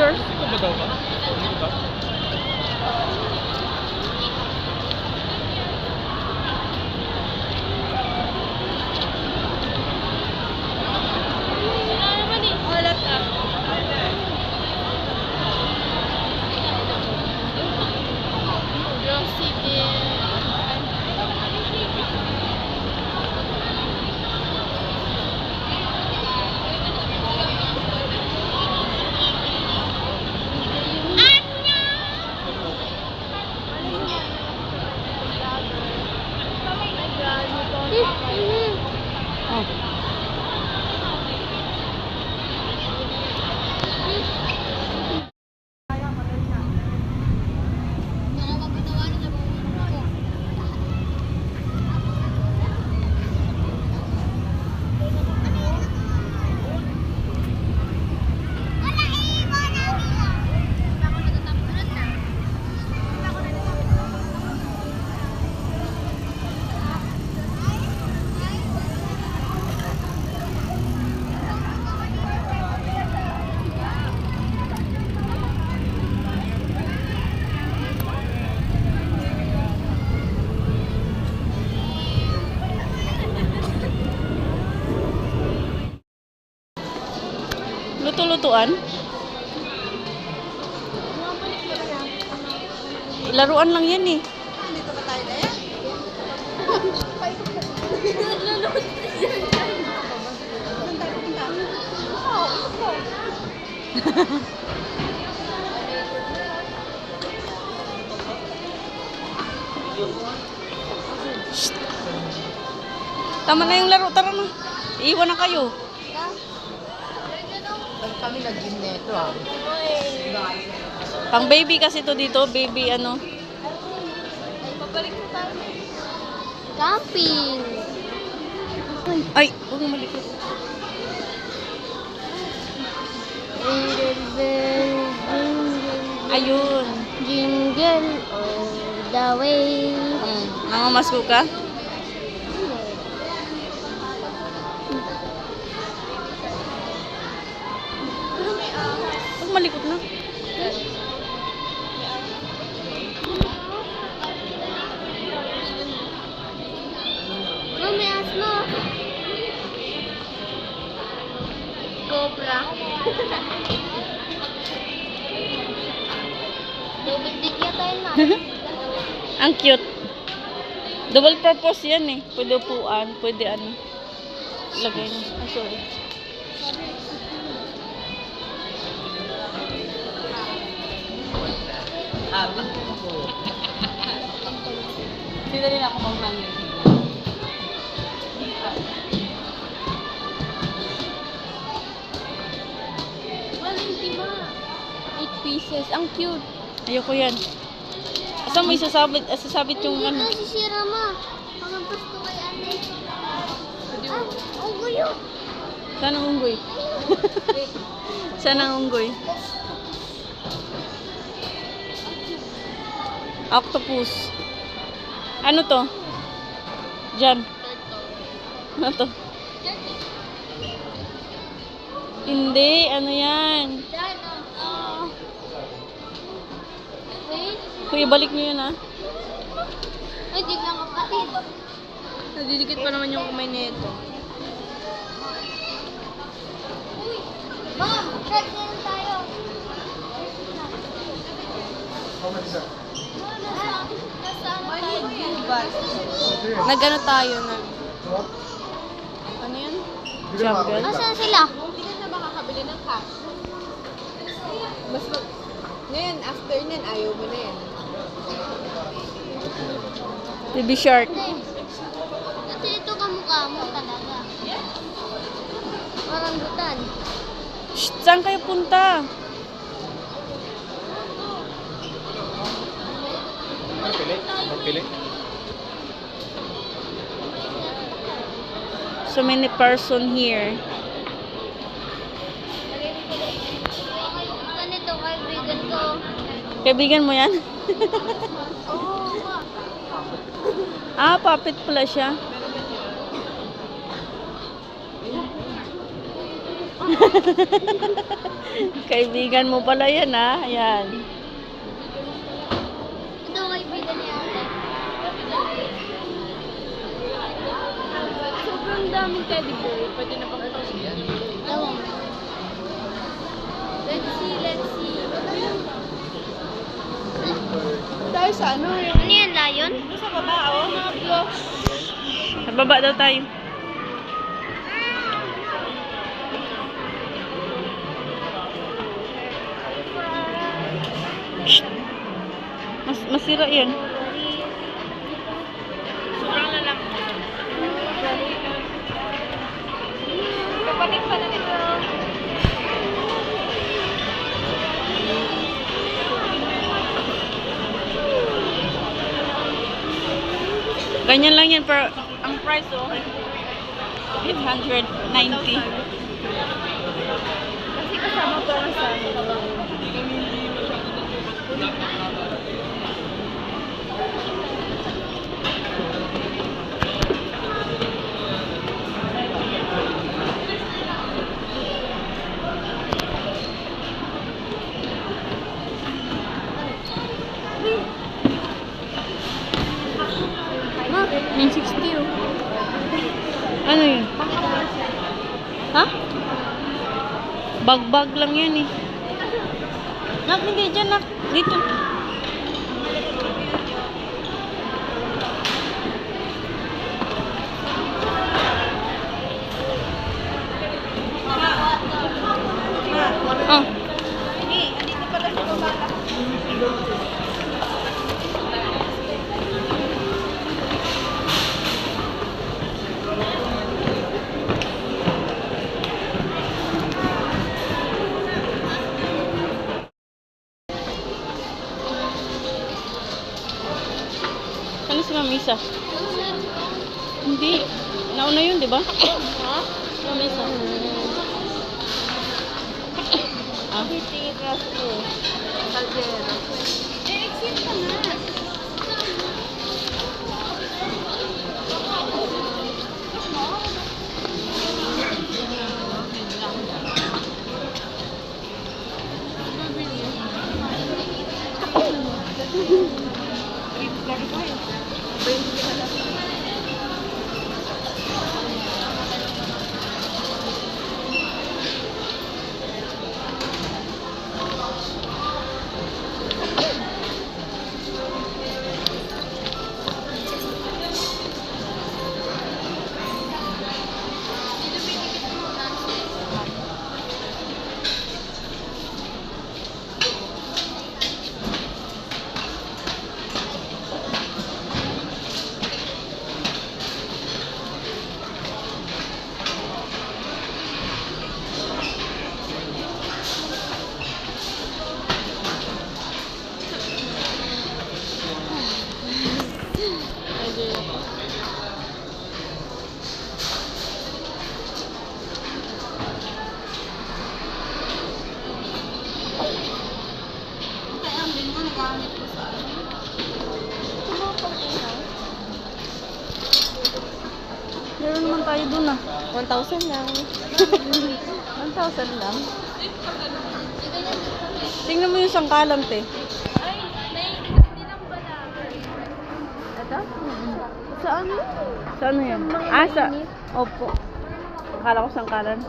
yours? Ito ba daw ba? Ito ba? Luto-lutuan? Laruan lang yan eh. Dito ba tayo na yan? Saan tayo pupunta? Tama na yung laro, tara na. Iiwan na kayo. Kami nag-gym neto ah. Pang baby kasi to dito, baby ano. Babalik na tayo. Camping. Ay, huwag mo malikot. Ayun. Jingle all the way. Namamasko ka? Huwag malikot na. Mami, asma. Cobra. Double dig yata yun na. Ang cute. Double purpose yan eh. Pwede upuan, pwede ano. Lagay na. Ah, sorry. Sino rin ako mag-hangin. Valentima. 8 pieces. Ang cute. Ayoko yan. Asa mo isasabit yung ano. Hindi si Rama. Pagabas ko kay ate. Ang guyo. Saan ang unggoy? Saan ang unggoy? Octopus. Ano to? Diyan. Ano to? Hindi. Ano yan? Wait. Kuya, balik niyo yun ah. Ay, di lang kapatid. Nadidikit pa naman yung kamay nito. Mom, check in tayo. Nag-ano tayo? Ano yan? Jungle? Nasaan sila? Hindi ka na makakabili ng cash. Ngayon, after nyan, ayaw mo na yan. TV Shark. Kasi ito kamukha mo talaga. Parang butan. Shh, saan kayo punta? Magpili. So many person here. Ganito, kaibigan ko. Kaibigan mo yan? Oo. Ah, puppet pala siya. Kaibigan mo pala yan, ha? Ayan. Ito kaibigan ni ate. Sobrang daming teddy bear. Pwede na bang ito siya? Ewan ko. Let's see, let's see. Tayo sa ano? Ano yan, lion? Sa baba, oh. Mga blocks. Sa baba daw tayo. Shh. Masira yan. Sobrang lalak. Kapatid pa na nito. Ganyan lang yan, pero ang price, oh, 890. Kasi kasama ko lang sa amin. Ma, 960 oh. Ano yun? Ha? Bag-bag lang yan, eh. Nak, hindi dyan, nak. Dito. Oh. Andito pala sa baba. Ano si Mamisa? Hindi. Nauna yun, di ba? Ha? Mamisa. Ah. Titiras ko. Caldero. Exit ka na. Meron naman tayo dun, ah. 1,000 lang. 1,000 lang. Tingnan mo yung sangkalang, te. Ito? Saan? Saan yan? Ah, sa... Opo. Akala ko sangkalan.